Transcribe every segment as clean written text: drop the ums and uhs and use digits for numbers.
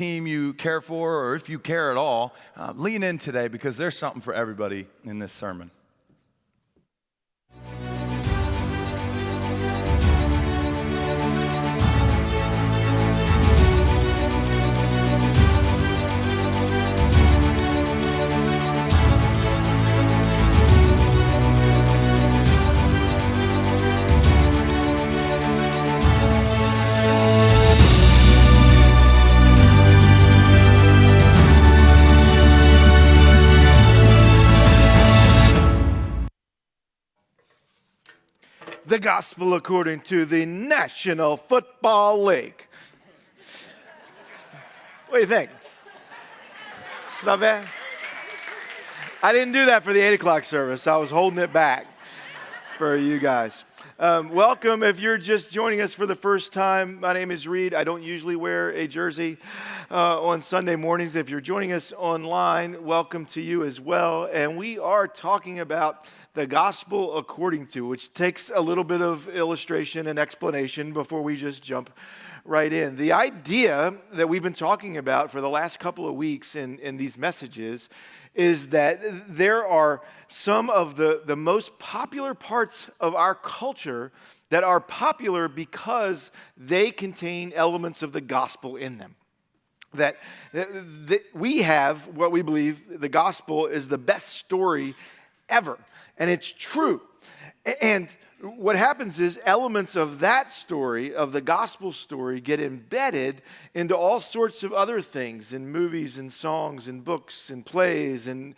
team you care for, or if you care at all, lean in today because there's something for everybody in this sermon. The gospel according to the National Football League. What do you think? It's not bad. I didn't do that for the 8 o'clock service. I was holding it back for you guys. Welcome if you're just joining us for the first time. My name is Reed. I don't usually wear a jersey on Sunday mornings. If you're joining us online, welcome to you as well. And we are talking about the gospel according to, which takes a little bit of illustration and explanation before we just jump right in. The idea that we've been talking about for the last couple of weeks in these messages is that there are some of the most popular parts of our culture that are popular because they contain elements of the gospel in them. That we have what we believe the gospel is the best story ever. And it's true. And what happens is elements of that story, of the gospel story, get embedded into all sorts of other things in movies and songs and books and plays and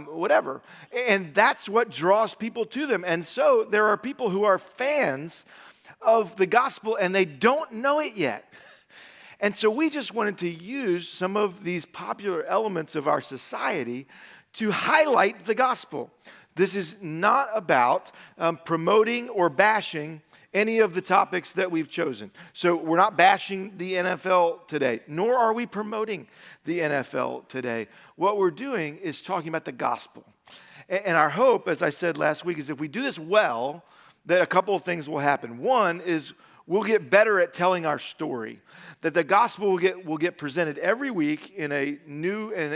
whatever. And that's what draws people to them. And so there are people who are fans of the gospel and they don't know it yet. And so we just wanted to use some of these popular elements of our society to highlight the gospel. This is not about promoting or bashing any of the topics that we've chosen. So we're not bashing the NFL today, nor are we promoting the NFL today. What we're doing is talking about the gospel. And our hope, as I said last week, is if we do this well, that a couple of things will happen. One is we'll get better at telling our story. That the gospel will get presented every week in a new and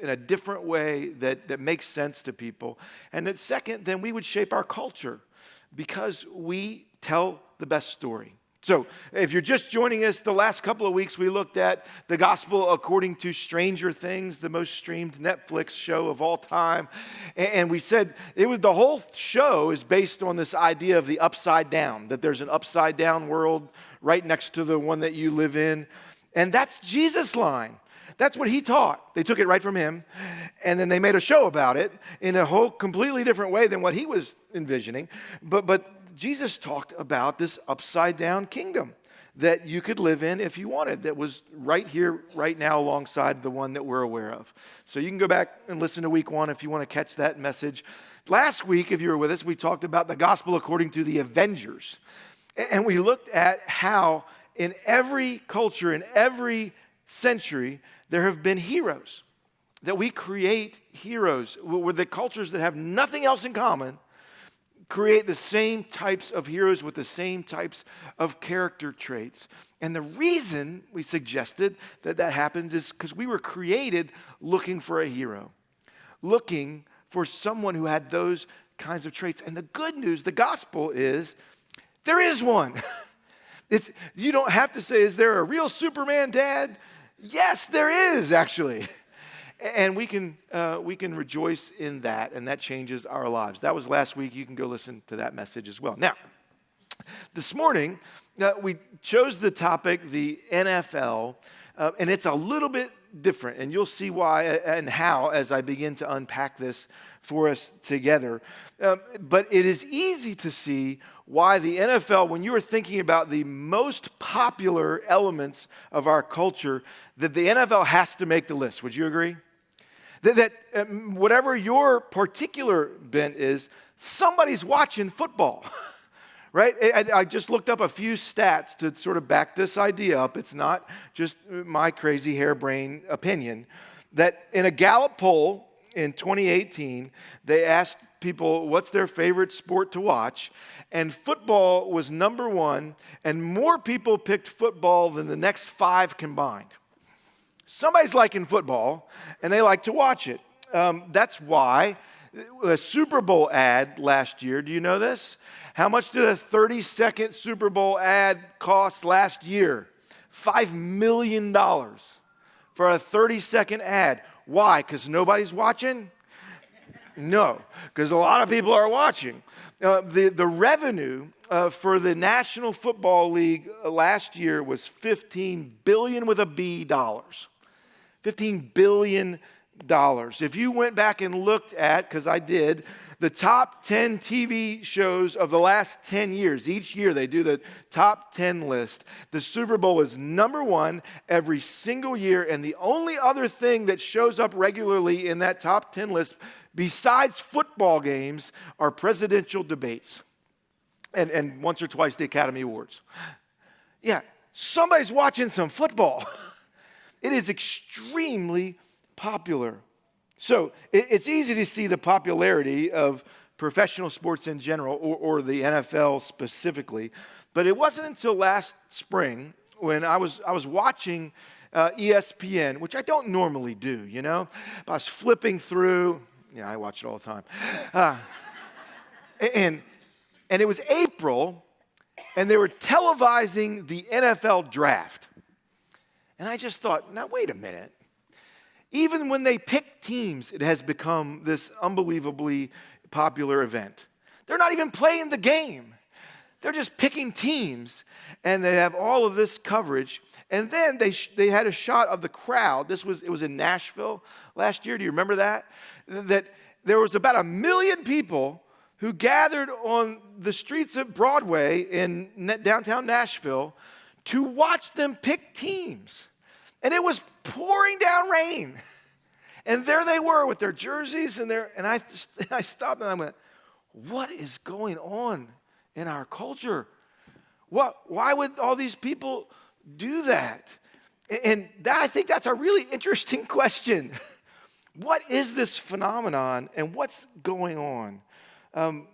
in a different way that makes sense to people. And that second, then we would shape our culture because we tell the best story. So if you're just joining us, the last couple of weeks we looked at the gospel according to Stranger Things, the most streamed Netflix show of all time. And we said the whole show is based on this idea of the upside down, that there's an upside down world right next to the one that you live in. And that's Jesus' line. That's what he taught. They took it right from him, and then they made a show about it in a whole completely different way than what he was envisioning. But Jesus talked about this upside-down kingdom that you could live in if you wanted, that was right here, right now, alongside the one that we're aware of. So you can go back and listen to week 1 if you want to catch that message. Last week, if you were with us, we talked about the gospel according to the Avengers. And we looked at how in every culture, in every century, there have been heroes, that we create heroes, where the cultures that have nothing else in common create the same types of heroes with the same types of character traits. And the reason we suggested that happens is because we were created looking for a hero, looking for someone who had those kinds of traits. And the good news, the gospel is, there is one. You don't have to say, is there a real Superman dad? Yes, there is, actually. And we can rejoice in that, and that changes our lives. That was last week. You can go listen to that message as well. Now, this morning, we chose the topic, the NFL, and it's a little bit different, and you'll see why and how as I begin to unpack this for us together. But it is easy to see why the NFL, when you are thinking about the most popular elements of our culture, that the NFL has to make the list. Would you agree? That whatever your particular bent is, somebody's watching football, right? I just looked up a few stats to sort of back this idea up. It's not just my crazy harebrained opinion. That in a Gallup poll in 2018, they asked people what's their favorite sport to watch, and football was number one, and more people picked football than the next 5 combined. Somebody's liking football, and they like to watch it. That's why a Super Bowl ad last year, do you know this? How much did a 30-second Super Bowl ad cost last year? $5 million for a 30-second ad. Why? Because nobody's watching? No, because a lot of people are watching. The revenue for the National Football League last year was $15 billion with a B dollars. $15 billion. If you went back and looked at, because I did, the top 10 TV shows of the last 10 years, each year they do the top 10 list. The Super Bowl is number one every single year, and the only other thing that shows up regularly in that top 10 list besides football games are presidential debates and once or twice the Academy Awards. Yeah, somebody's watching some football. It is extremely popular. So it's easy to see the popularity of professional sports in general or the NFL specifically, but it wasn't until last spring when I was watching ESPN, which I don't normally do, you know. I was flipping through. Yeah, I watch it all the time. And it was April, and they were televising the NFL draft. And I just thought, now wait a minute. Even when they pick teams, it has become this unbelievably popular event. They're not even playing the game. They're just picking teams, and they have all of this coverage. And then they had a shot of the crowd. It was in Nashville last year. Do you remember that? That there was about 1 million people who gathered on the streets of Broadway in downtown Nashville to watch them pick teams. And it was pouring down rain. And there they were with their jerseys and I stopped and I went, what is going on in our culture? Why would all these people do that? And I think that's a really interesting question. What is this phenomenon and what's going on?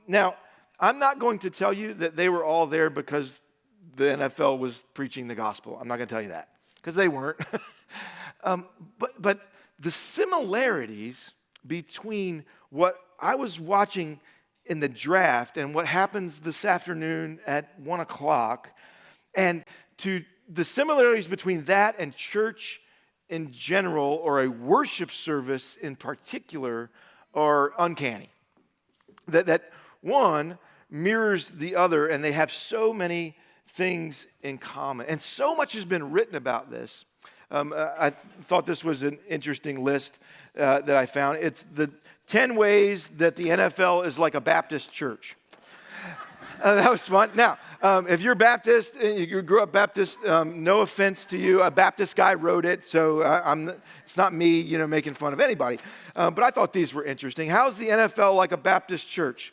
Now, I'm not going to tell you that they were all there because the NFL was preaching the gospel. I'm not going to tell you that because they weren't. But the similarities between what I was watching in the draft and what happens this afternoon at 1 o'clock, and to the similarities between that and church in general or a worship service in particular are uncanny. That one mirrors the other, and they have so many things in common. And so much has been written about this. I thought this was an interesting list that I found. It's the 10 ways that the NFL is like a Baptist church. That was fun. Now, if you're Baptist, you grew up Baptist, no offense to you. A Baptist guy wrote it, so it's not me, making fun of anybody. But I thought these were interesting. How's the NFL like a Baptist church?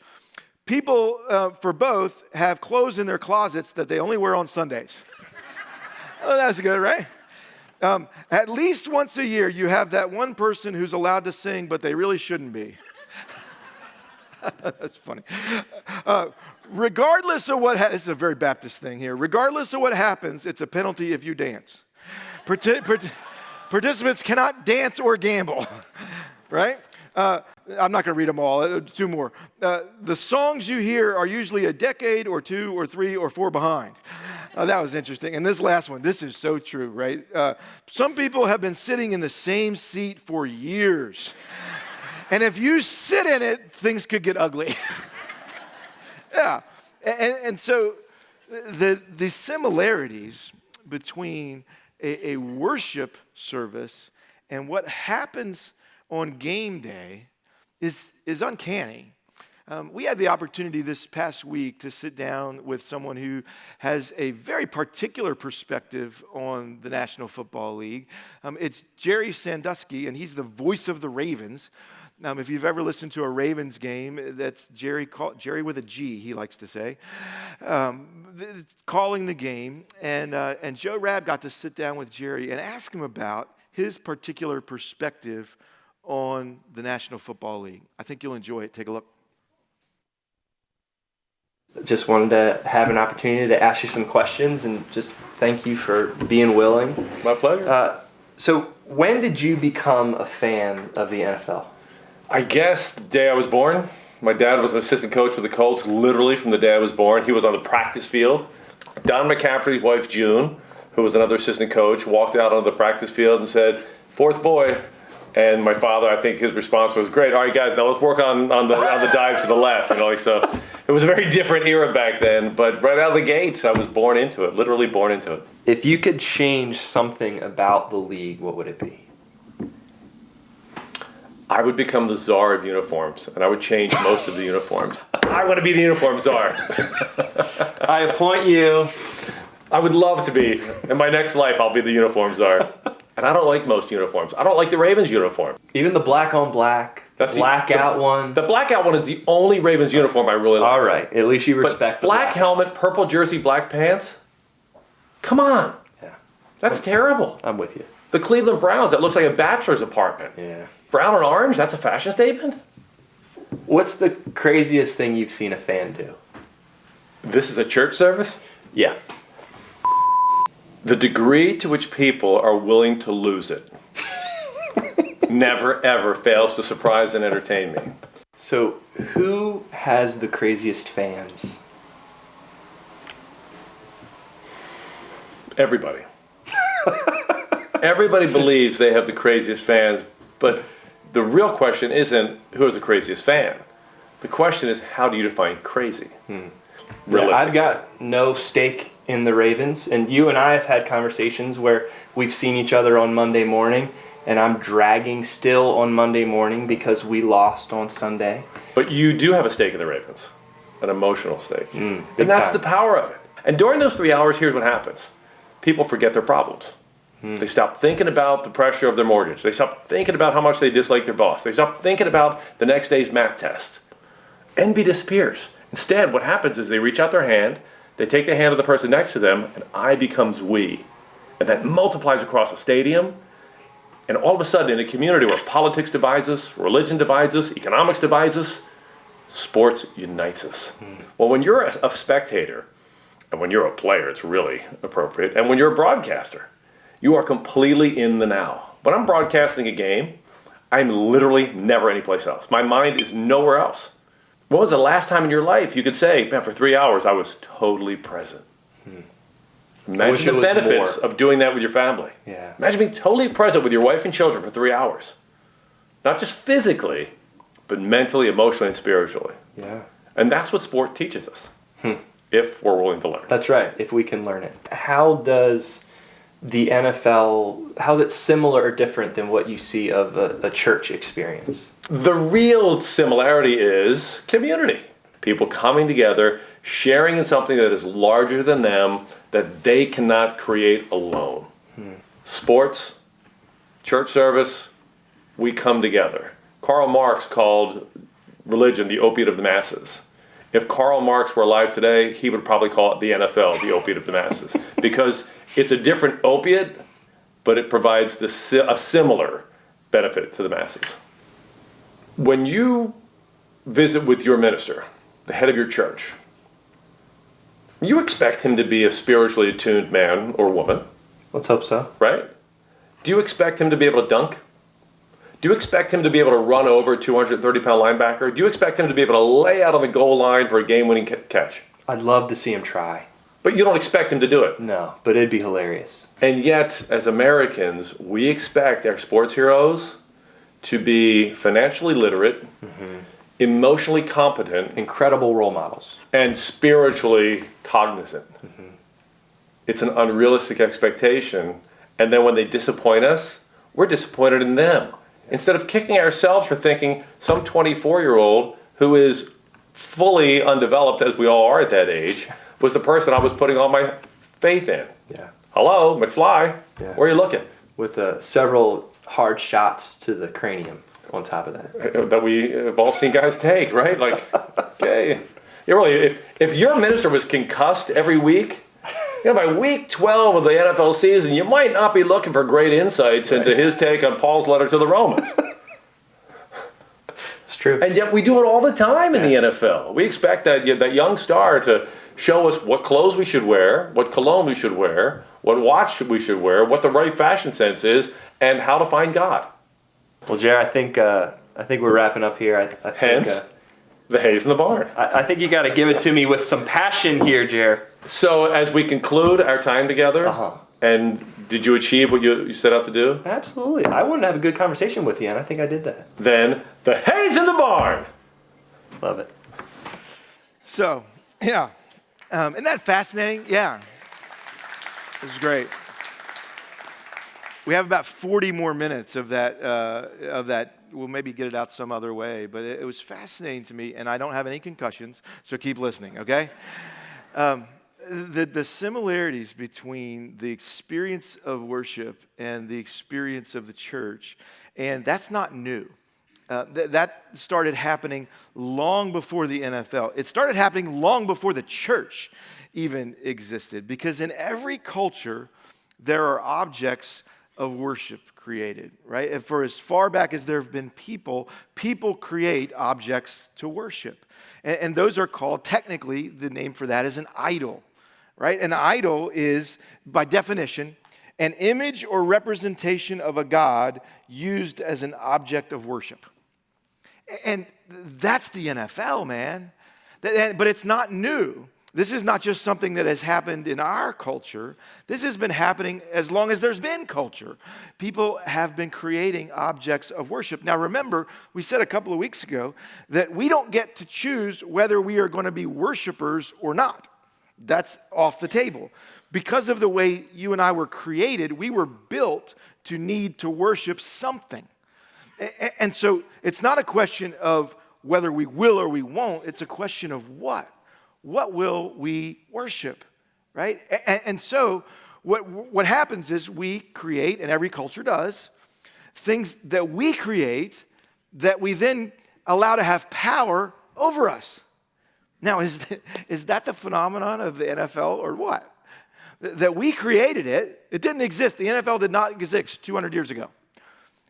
People, for both, have clothes in their closets that they only wear on Sundays. Oh, that's good, right? At least once a year, you have that one person who's allowed to sing, but they really shouldn't be. That's funny. Regardless of what this is a very Baptist thing here. Regardless of what happens, it's a penalty if you dance. Participants cannot dance or gamble, right? I'm not going to read them all. Two more. The songs you hear are usually a decade or 2 or 3 or 4 behind. That was interesting. And this last one, this is so true, right? Some people have been sitting in the same seat for years. And if you sit in it, things could get ugly. Yeah. And so the similarities between a worship service and what happens on game day is uncanny. We had the opportunity this past week to sit down with someone who has a very particular perspective on the National Football League. It's Jerry Sandusky, and he's the voice of the Ravens. If you've ever listened to a Ravens game, that's Jerry with a G, he likes to say, calling the game. And Joe Rabb got to sit down with Jerry and ask him about his particular perspective on the National Football League. I think you'll enjoy it. Take a look. Just wanted to have an opportunity to ask you some questions and just thank you for being willing. My pleasure. So when did you become a fan of the NFL? I guess the day I was born. My dad was an assistant coach for the Colts, literally from the day I was born. He was on the practice field. Don McCaffrey's wife, June, who was another assistant coach, walked out onto the practice field and said, "Fourth boy." And my father, I think his response was, "Great, all right, guys, now let's work on the dive to the left." So it was a very different era back then. But right out of the gates, I was born into it, literally born into it. If you could change something about the league, what would it be? I would become the czar of uniforms, and I would change most of the uniforms. I want to be the uniform czar. I appoint you. I would love to be. In my next life, I'll be the uniform czar. And I don't like most uniforms. I don't like the Ravens uniform. Even the black on black, blackout one. The blackout one is the only Ravens uniform I really like. All right, at least you respect but black helmet, purple jersey, black pants? Come on. Yeah. That's terrible. I'm with you. The Cleveland Browns, that looks like a bachelor's apartment. Yeah. Brown and orange, that's a fashion statement? What's the craziest thing you've seen a fan do? This is a church service? Yeah. The degree to which people are willing to lose it never, ever fails to surprise and entertain me. So, who has the craziest fans? Everybody. Everybody believes they have the craziest fans, but the real question isn't who has the craziest fan. The question is, how do you define crazy? Yeah, I've got no stake in the Ravens, and you and I have had conversations where we've seen each other on Monday morning, and I'm dragging still on Monday morning because we lost on Sunday. But you do have a stake in the Ravens, an emotional stake. And big that's time. the power of it. And during those 3 hours, here's what happens. People forget their problems. They stop thinking about the pressure of their mortgage. They stop thinking about how much they dislike their boss. They stop thinking about the next day's math test. Envy disappears. Instead, what happens is they reach out their hand, they take the hand of the person next to them, and I becomes we. And that multiplies across a stadium. And all of a sudden, in a community where politics divides us, religion divides us, economics divides us, sports unites us. Well, when you're a spectator, and when you're a player, it's really appropriate, and when you're a broadcaster, you are completely in the now. When I'm broadcasting a game, I'm literally never anyplace else. My mind is nowhere else. When was the last time in your life you could say, man, for 3 hours, I was totally present? Imagine the benefits of doing that with your family. Yeah. Imagine being totally present with your wife and children for 3 hours. Not just physically, but mentally, emotionally, and spiritually. Yeah. And that's what sport teaches us, if we're willing to learn. That's right, if we can learn it. How does the NFL, how is it similar or different than what you see of a church experience? The real similarity is community. People coming together, sharing in something that is larger than them, that they cannot create alone. Sports, church service, we come together. Karl Marx called religion the opiate of the masses. If Karl Marx were alive today, he would probably call it the NFL, the opiate of the masses. Because it's a different opiate, but it provides a similar benefit to the masses. When you visit with your minister, the head of your church, you expect him to be a spiritually attuned man or woman, Let's hope so. right? Do you expect him to be able to dunk? Do you expect him to be able to run over a 230-pound linebacker? Do you expect him to be able to lay out on the goal line for a game-winning catch? I'd love to see him try. But you don't expect him to do it. No, but it'd be hilarious. And yet, as Americans, we expect our sports heroes to be financially literate, emotionally competent, Incredible role models. and spiritually cognizant. It's an unrealistic expectation. And then when they disappoint us, we're disappointed in them. Instead of kicking ourselves for thinking some 24-year-old who is fully undeveloped, as we all are at that age, was the person I was putting all my faith in. Yeah. Hello, McFly, Yeah. where are you looking? With several hard shots to the cranium on top of that. That we have all seen guys take, right? Like, okay. Yeah, really, if your minister was concussed every week, by week 12 of the NFL season, you might not be looking for great insights into his take on Paul's letter to the Romans. It's true. And yet we do it all the time in the NFL. We expect that young star to show us what clothes we should wear, what cologne we should wear, what watch we should wear, what the right fashion sense is, and how to find God. Well, Jared, I think we're wrapping up here. I think, Hence, the haze in the barn. I think you got to give it to me with some passion here, Jared. So as we conclude our time together, and did you achieve what you set out to do? Absolutely. I wanted to have a good conversation with you, and I think I did that. Then the haze in the barn. Love it. So, yeah. Isn't that fascinating? Yeah. It was great. We have about 40 more minutes of that. We'll maybe get it out some other way, but it was fascinating to me, and I don't have any concussions, so keep listening, okay? The similarities between the experience of worship and the experience of the church, and that's not new. That started happening long before the NFL. It started happening long before the church even existed, because in every culture, there are objects of worship created, right? And for as far back as there have been people create objects to worship. And those are called, technically, the name for that is an idol, right? An idol is, by definition, an image or representation of a god used as an object of worship. And that's the NFL, man. But it's not new. This is not just something that has happened in our culture. This has been happening as long as there's been culture. People have been creating objects of worship. Now remember, we said a couple of weeks ago that we don't get to choose whether we are going to be worshipers or not. That's off the table. Because of the way you and I were created, we were built to need to worship something. And so it's not a question of whether we will or we won't. It's a question of what. What will we worship, right? And so what happens is we create, and every culture does, things that we create that we then allow to have power over us. Now, is that the phenomenon of the NFL or what? That we created it. It didn't exist. The NFL did not exist 200 years ago.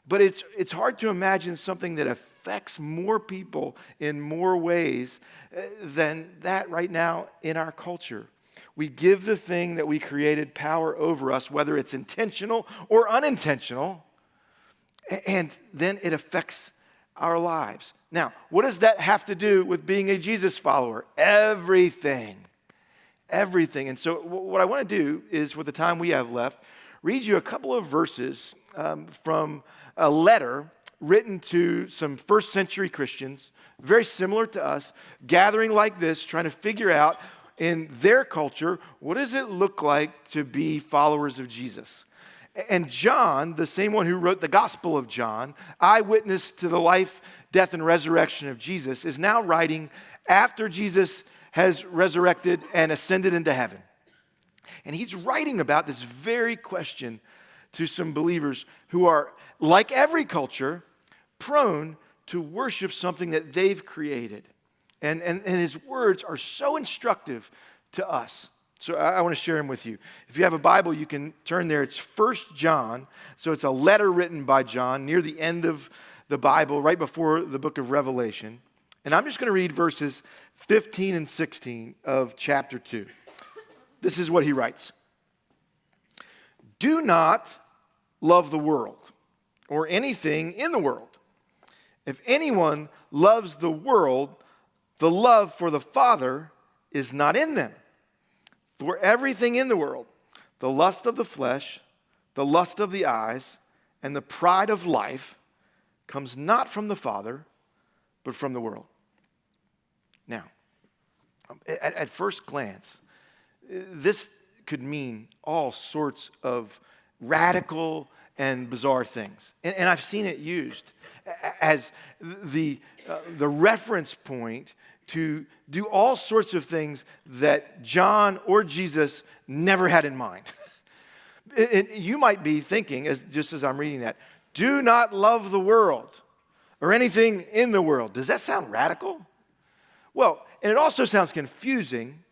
But it's hard to imagine something that affects more people in more ways than that right now in our culture. We give the thing that we created power over us, whether it's intentional or unintentional, and then it affects our lives. Now, what does that have to do with being a Jesus follower? Everything. Everything. And so what I want to do is, with the time we have left, read you a couple of verses from a letter written to some first century Christians, very similar to us, gathering like this, trying to figure out in their culture, what does it look like to be followers of Jesus? And John, the same one who wrote the Gospel of John, eyewitness to the life, death, and resurrection of Jesus, is now writing after Jesus has resurrected and ascended into heaven. And he's writing about this very question to some believers who are, like every culture, prone to worship something that they've created. And his words are so instructive to us. So I want to share them with you. If you have a Bible, you can turn there. It's 1 John. So it's a letter written by John near the end of the Bible, right before the book of Revelation. And I'm just going to read verses 15 and 16 of chapter 2. This is what he writes. Do not love the world or anything in the world. If anyone loves the world, the love for the Father is not in them. For everything in the world, the lust of the flesh, the lust of the eyes, and the pride of life comes not from the Father, but from the world. Now, at first glance, this could mean all sorts of radical and bizarre things. And I've seen it used as the reference point to do all sorts of things that John or Jesus never had in mind. You might be thinking, just as I'm reading that, do not love the world or anything in the world. Does that sound radical? Well, and it also sounds confusing.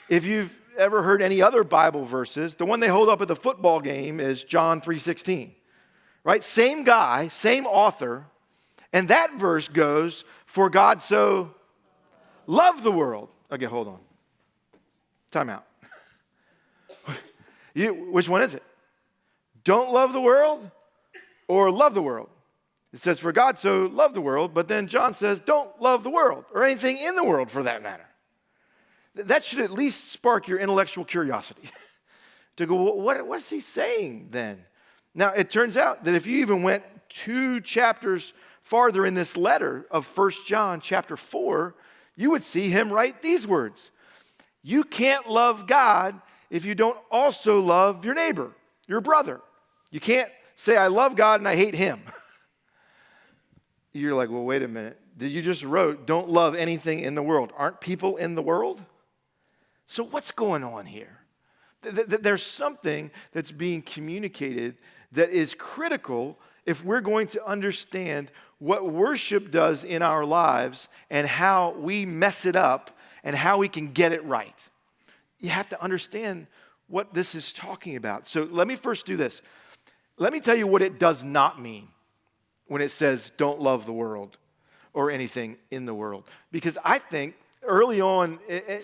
If you've ever heard any other Bible verses, the one they hold up at the football game is John 3:16, right? Same guy, same author, and that verse goes, for God so loved the world. Okay, hold on. Time out. Which one is it? Don't love the world or love the world? It says, for God so loved the world, but then John says, don't love the world or anything in the world for that matter. That should at least spark your intellectual curiosity to go, what's he saying then? Now, it turns out that if you even went 2 chapters farther in this letter of 1 John chapter 4, you would see him write these words. You can't love God if you don't also love your neighbor, your brother. You can't say, I love God and I hate him. You're like, well, wait a minute. You just wrote, don't love anything in the world. Aren't people in the world? So what's going on here? There's something that's being communicated that is critical if we're going to understand what worship does in our lives and how we mess it up and how we can get it right. You have to understand what this is talking about. So let me first do this. Let me tell you what it does not mean when it says don't love the world or anything in the world. Because I think early on,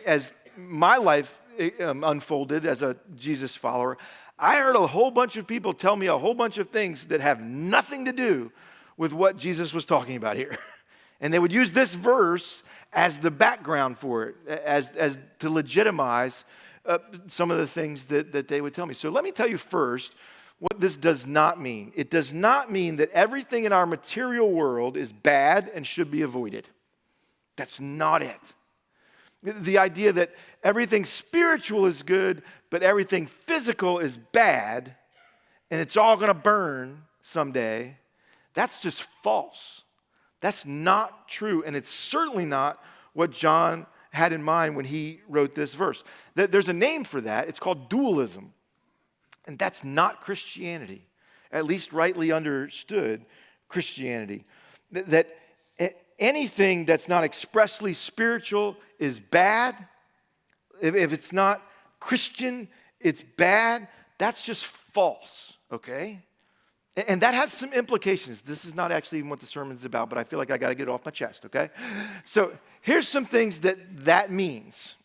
as my life unfolded as a Jesus follower, I heard a whole bunch of people tell me a whole bunch of things that have nothing to do with what Jesus was talking about here. And they would use this verse as the background for it, as to legitimize some of the things that they would tell me. So let me tell you first what this does not mean. It does not mean that everything in our material world is bad and should be avoided. That's not it. The idea that everything spiritual is good, but everything physical is bad, and it's all going to burn someday, that's just false. That's not true, and it's certainly not what John had in mind when he wrote this verse. There's a name for that. It's called dualism, and that's not Christianity, at least rightly understood Christianity. That anything that's not expressly spiritual is bad. If it's not Christian, it's bad. That's just false, okay? And that has some implications. This is not actually even what the sermon is about, but I feel like I got to get it off my chest, okay? So here's some things that means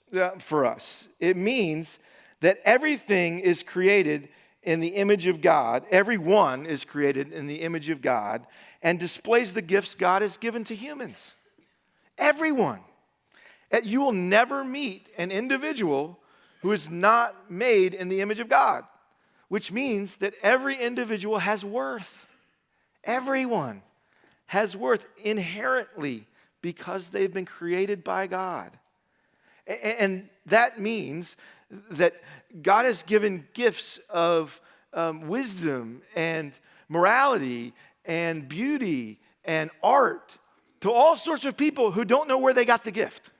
for us. It means that everything is created in the image of God. Everyone is created in the image of God and displays the gifts God has given to humans. Everyone. You will never meet an individual who is not made in the image of God, which means that every individual has worth. Everyone has worth inherently because they've been created by God. And that means that God has given gifts of wisdom and morality and beauty and art to all sorts of people who don't know where they got the gift.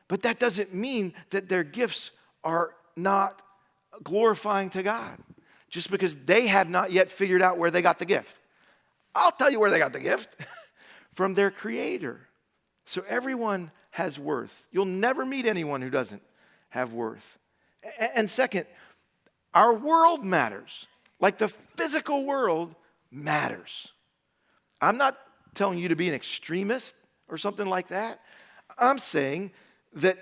But that doesn't mean that their gifts are not glorifying to God, just because they have not yet figured out where they got the gift. I'll tell you where they got the gift, from their Creator. So everyone has worth. You'll never meet anyone who doesn't have worth. And second, our world matters. Like the physical world matters. I'm not telling you to be an extremist or something like that. I'm saying that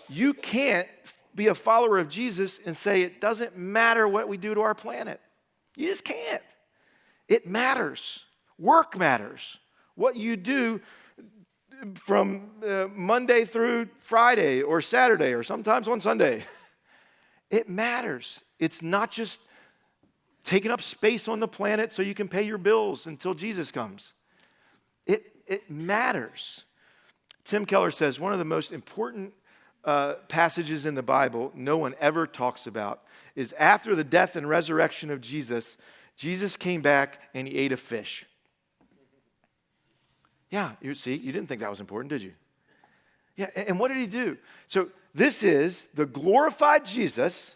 you can't be a follower of Jesus and say it doesn't matter what we do to our planet. You just can't. It matters. Work matters. What you do from Monday through Friday or Saturday or sometimes on Sunday, it matters. It's not just taking up space on the planet so you can pay your bills until Jesus comes. It matters. Tim Keller says one of the most important passages in the Bible no one ever talks about is after the death and resurrection of Jesus, Jesus came back and he ate a fish. Yeah, you see, you didn't think that was important, did you? Yeah, and what did he do? So this is the glorified Jesus.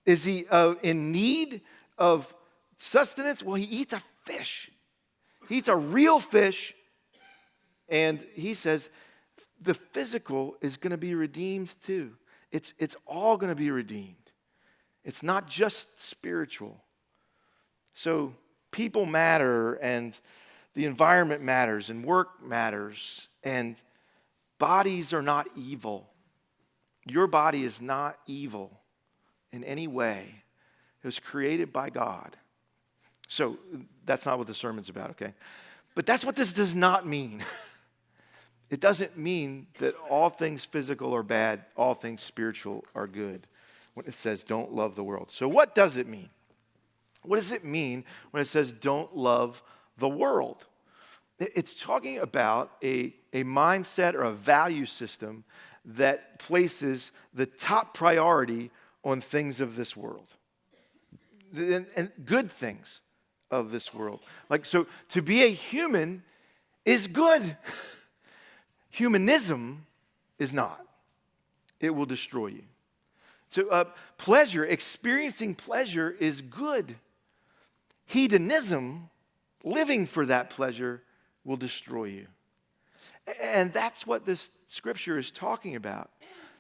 Is he in need of sustenance? Well, he eats a fish. He eats a real fish, and he says the physical is going to be redeemed too. It's all going to be redeemed. It's not just spiritual. So people matter, and the environment matters, and work matters, and bodies are not evil. Your body is not evil. in any way. It was created by God. So that's not what the sermon's about, okay? But that's what this does not mean. It doesn't mean that all things physical are bad, all things spiritual are good, when it says don't love the world. So what does it mean? What does it mean when it says don't love the world? It's talking about a mindset or a value system that places the top priority on things of this world and good things of this world. Like, so to be a human is good. Humanism is not. It will destroy you. So pleasure, experiencing pleasure is good. Hedonism, living for that pleasure, will destroy you. And that's what this scripture is talking about.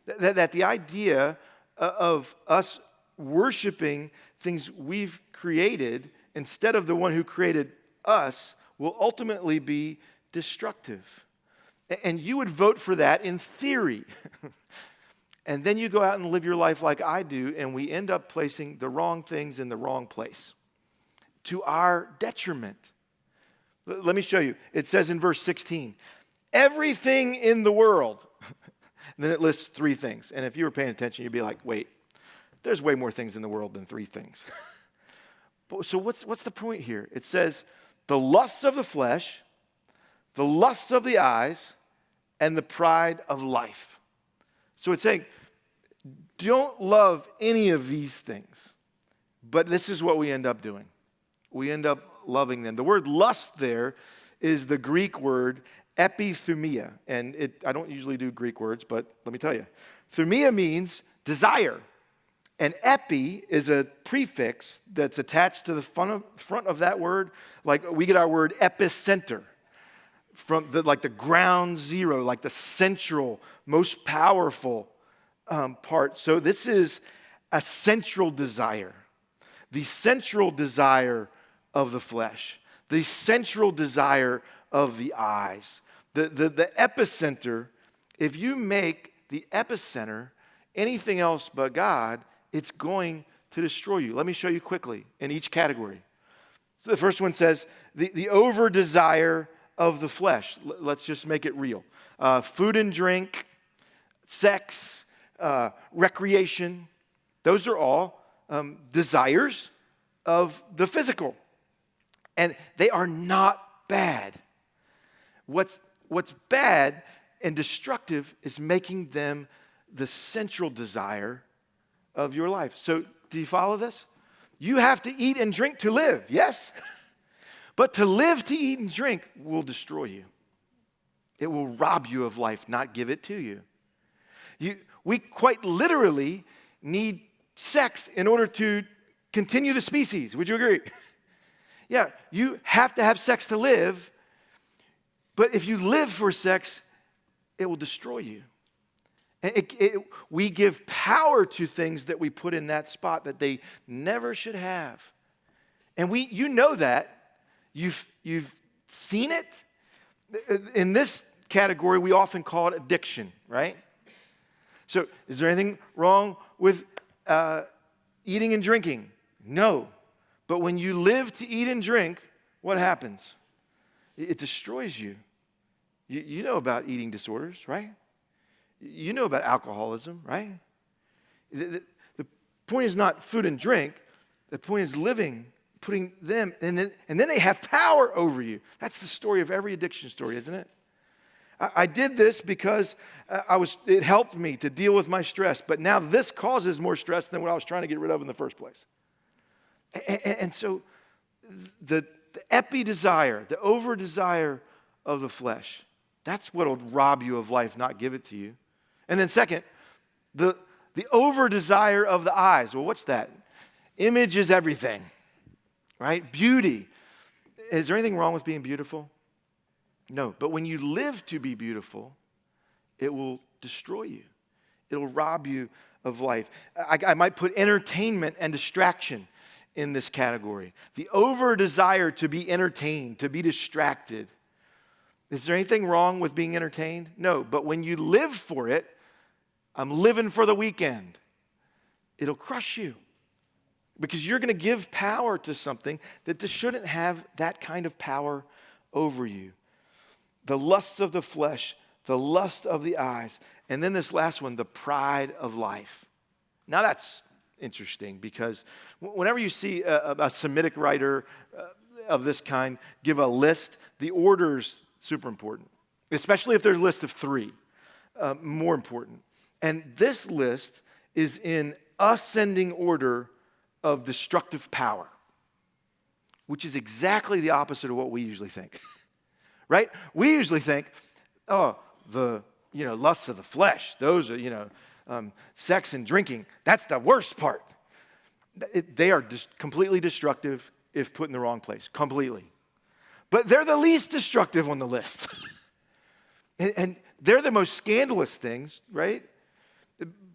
That the idea of us worshiping things we've created instead of the one who created us will ultimately be destructive. And you would vote for that in theory. And then you go out and live your life like I do, and we end up placing the wrong things in the wrong place to our detriment. Let me show you. It says in verse 16, everything in the world. And then it lists 3 things. And if you were paying attention, you'd be like, wait, there's way more things in the world than 3 things. So what's the point here? It says the lusts of the flesh, the lusts of the eyes, and the pride of life. So it's saying, don't love any of these things. But this is what we end up doing. We end up loving them. The word lust there is the Greek word epithumia. And I don't usually do Greek words, but let me tell you. Thumia means desire. And epi is a prefix that's attached to the front of that word. Like we get our word epicenter from the ground zero, like the central, most powerful part. So this is a central desire. The central desire of the flesh. The central desire of the eyes. The epicenter, if you make the epicenter anything else but God, it's going to destroy you. Let me show you quickly in each category. So the first one says, the over-desire of the flesh. Let's just make it real. Food and drink, sex, recreation, those are all desires of the physical. And they are not bad. What's bad and destructive is making them the central desire of your life. So do you follow this? You have to eat and drink to live, yes? But to live, to eat, and drink will destroy you. It will rob you of life, not give it to you. We quite literally need sex in order to continue the species. Would you agree? Yeah, you have to have sex to live, but if you live for sex, it will destroy you. We give power to things that we put in that spot that they never should have. And you know that. You've seen it. In this category, we often call it addiction, right? So is there anything wrong with eating and drinking? No. But when you live to eat and drink, what happens? It destroys you. You know about eating disorders, right? You know about alcoholism, right? The point is not food and drink. The point is living, putting them, and then they have power over you. That's the story of every addiction story, isn't it? I did this because it helped me to deal with my stress, but now this causes more stress than what I was trying to get rid of in the first place. And so the epi-desire, the over-desire of the flesh, that's what will rob you of life, not give it to you. And then second, the over-desire of the eyes. Well, what's that? Image is everything, right? Beauty. Is there anything wrong with being beautiful? No, but when you live to be beautiful, it will destroy you. It'll rob you of life. I might put entertainment and distraction in this category. The over-desire to be entertained, to be distracted. Is there anything wrong with being entertained? No, but when you live for it, I'm living for the weekend. it'll crush you. Because you're going to give power to something that just shouldn't have that kind of power over you. The lusts of the flesh, the lust of the eyes, and then this last one, the pride of life. Now that's interesting because whenever you see a Semitic writer of this kind give a list, the order's super important, especially if there's a list of three, more important. And this list is in ascending order of destructive power, which is exactly the opposite of what we usually think, right? We usually think, oh, the lusts of the flesh, those are, sex and drinking, that's the worst part. They are completely destructive if put in the wrong place, completely. But they're the least destructive on the list. and they're the most scandalous things, right?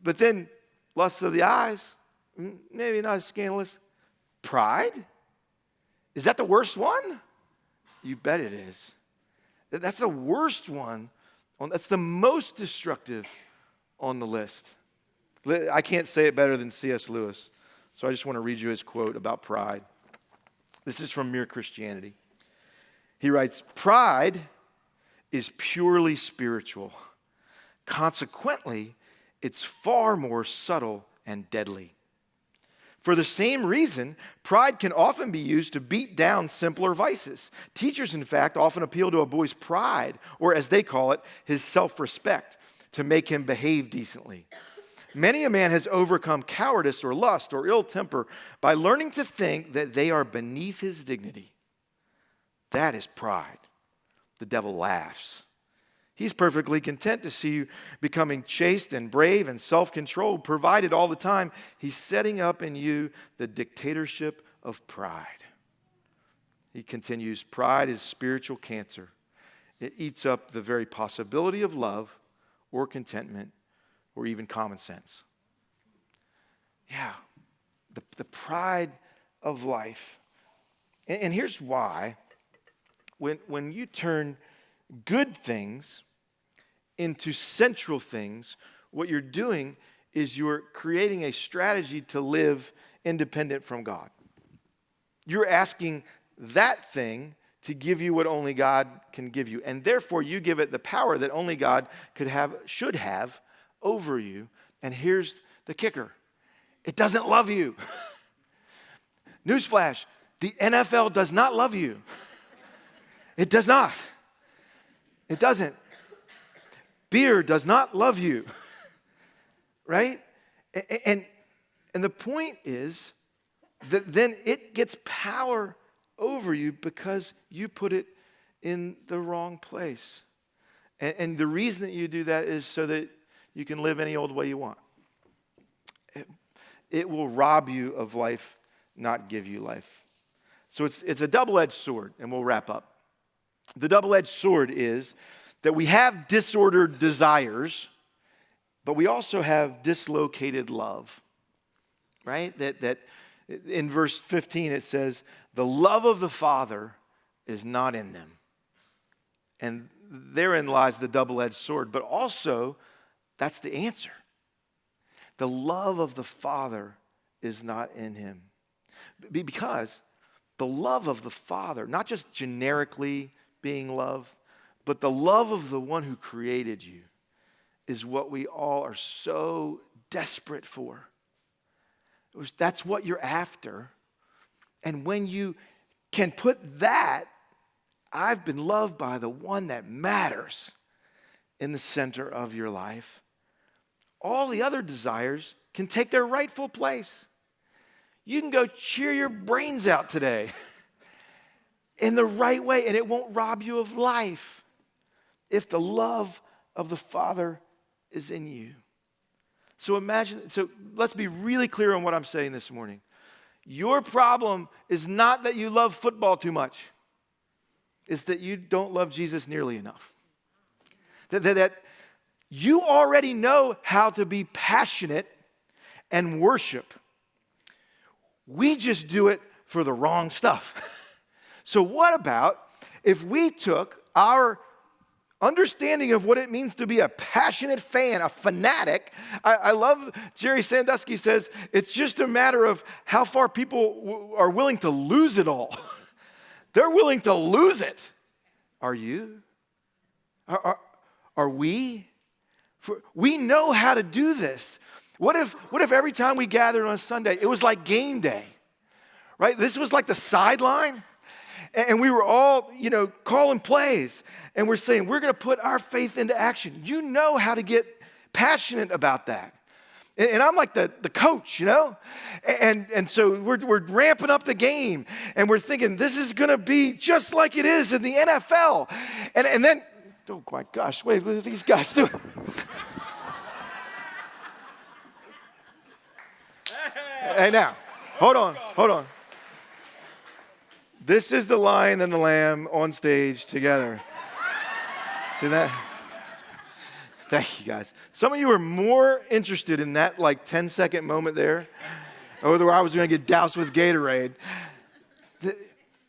But then lust of the eyes, maybe not as scandalous. Pride? Is that the worst one? You bet it is. That's the worst one. That's the most destructive on the list. I can't say it better than C.S. Lewis, so I just want to read you his quote about pride. This is from Mere Christianity. He writes, "Pride is purely spiritual. Consequently, it's far more subtle and deadly. For the same reason, pride can often be used to beat down simpler vices. Teachers, in fact, often appeal to a boy's pride, or as they call it, his self-respect, to make him behave decently. Many a man has overcome cowardice or lust or ill temper by learning to think that they are beneath his dignity. That is pride. The devil laughs. He's perfectly content to see you becoming chaste and brave and self-controlled, provided all the time he's setting up in you the dictatorship of pride." He continues, "Pride is spiritual cancer. It eats up the very possibility of love or contentment or even common sense." Yeah, the pride of life. And here's why. When you turn good things into central things, what you're doing is you're creating a strategy to live independent from God. You're asking that thing to give you what only God can give you, and therefore you give it the power that only God should have over you. And here's the kicker: it doesn't love you. Newsflash, the NFL does not love you. It does not. It doesn't. Beer does not love you, right? And the point is that then it gets power over you because you put it in the wrong place. And the reason that you do that is so that you can live any old way you want. It will rob you of life, not give you life. So it's a double-edged sword, and we'll wrap up. The double-edged sword is that we have disordered desires, but we also have dislocated love, right? That in verse 15 it says, "The love of the Father is not in them." And therein lies the double-edged sword, but also that's the answer. The love of the Father is not in him. Because the love of the Father, not just generically being love, but the love of the one who created you is what we all are so desperate for. That's what you're after. And when you can put that, I've been loved by the one that matters, in the center of your life, all the other desires can take their rightful place. You can go cheer your brains out today in the right way, and it won't rob you of life if the love of the Father is in you. So let's be really clear on what I'm saying this morning. Your problem is not that you love football too much. It's that you don't love Jesus nearly enough. That you already know how to be passionate and worship. We just do it for the wrong stuff. So what about if we took our understanding of what it means to be a passionate fan, a fanatic. I love Jerry Sandusky says, it's just a matter of how far people are willing to lose it all. They're willing to lose it. Are you? Are we? We know how to do this. What if every time we gathered on a Sunday, it was like game day, right? This was like the sideline, and we were all, calling plays, and we're saying, we're going to put our faith into action. You know how to get passionate about that. And I'm like the coach, And so we're ramping up the game, and we're thinking, this is going to be just like it is in the NFL. And then, oh my gosh, wait, what are these guys doing? Hey, now, hold on. This is the lion and the lamb on stage together. See that? Thank you, guys. Some of you are more interested in that 10-second moment there, or whether I was going to get doused with Gatorade.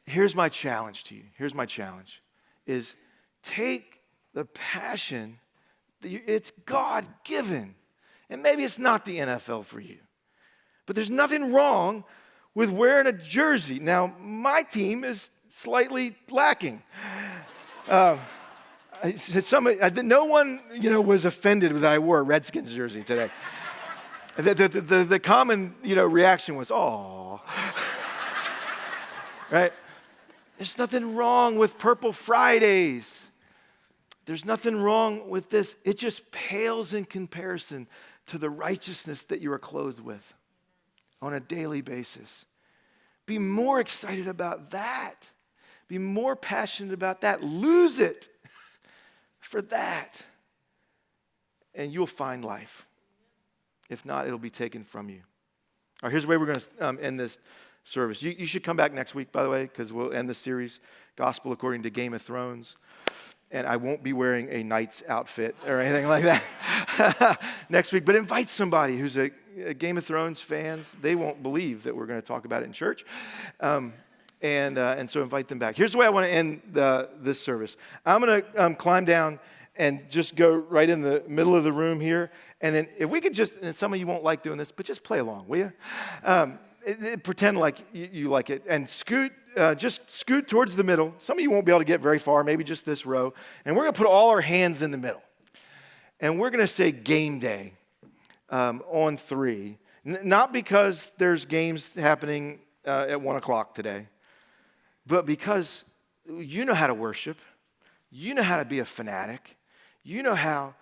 Here's my challenge to you. Here's my challenge, is take the passion, it's God-given. And maybe it's not the NFL for you. But there's nothing wrong with wearing a jersey. Now, my team is slightly lacking. No one, was offended that I wore a Redskins jersey today. The common, reaction was, "Aw." Right? There's nothing wrong with Purple Fridays. There's nothing wrong with this. It just pales in comparison to the righteousness that you are clothed with on a daily basis. Be more excited about that. Be more passionate about that. Lose it for that. And you'll find life. If not, it'll be taken from you. All right, here's the way we're going to end this service. You should come back next week, by the way, because we'll end the series, Gospel According to Game of Thrones. And I won't be wearing a knight's outfit or anything like that next week. But invite somebody who's a Game of Thrones fans. They won't believe that we're going to talk about it in church. And so invite them back. Here's the way I want to end this service. I'm going to climb down and just go right in the middle of the room here. And then if we could just, and some of you won't like doing this, but just play along, will you? Pretend like you like it. And just scoot towards the middle. Some of you won't be able to get very far, maybe just this row. And we're going to put all our hands in the middle. And we're going to say game day on 3. Not because there's games happening at 1 o'clock today, but because you know how to worship. You know how to be a fanatic. You know how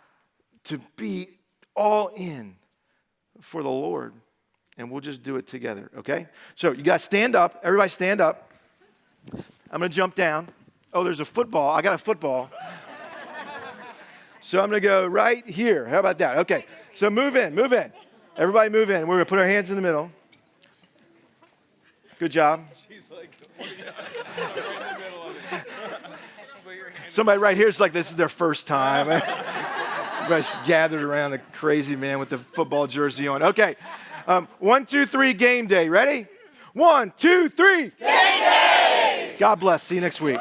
to be all in for the Lord. And we'll just do it together, okay? So you guys stand up. Everybody stand up. I'm going to jump down. Oh, there's a football. I got a football. So I'm going to go right here. How about that? Okay. So move in. Everybody move in. We're going to put our hands in the middle. Good job. Somebody right here is like, this is their first time. Everybody's gathered around the crazy man with the football jersey on. Okay. 1, 2, 3, game day. Ready? 1, 2, 3. Game day! God bless. See you next week.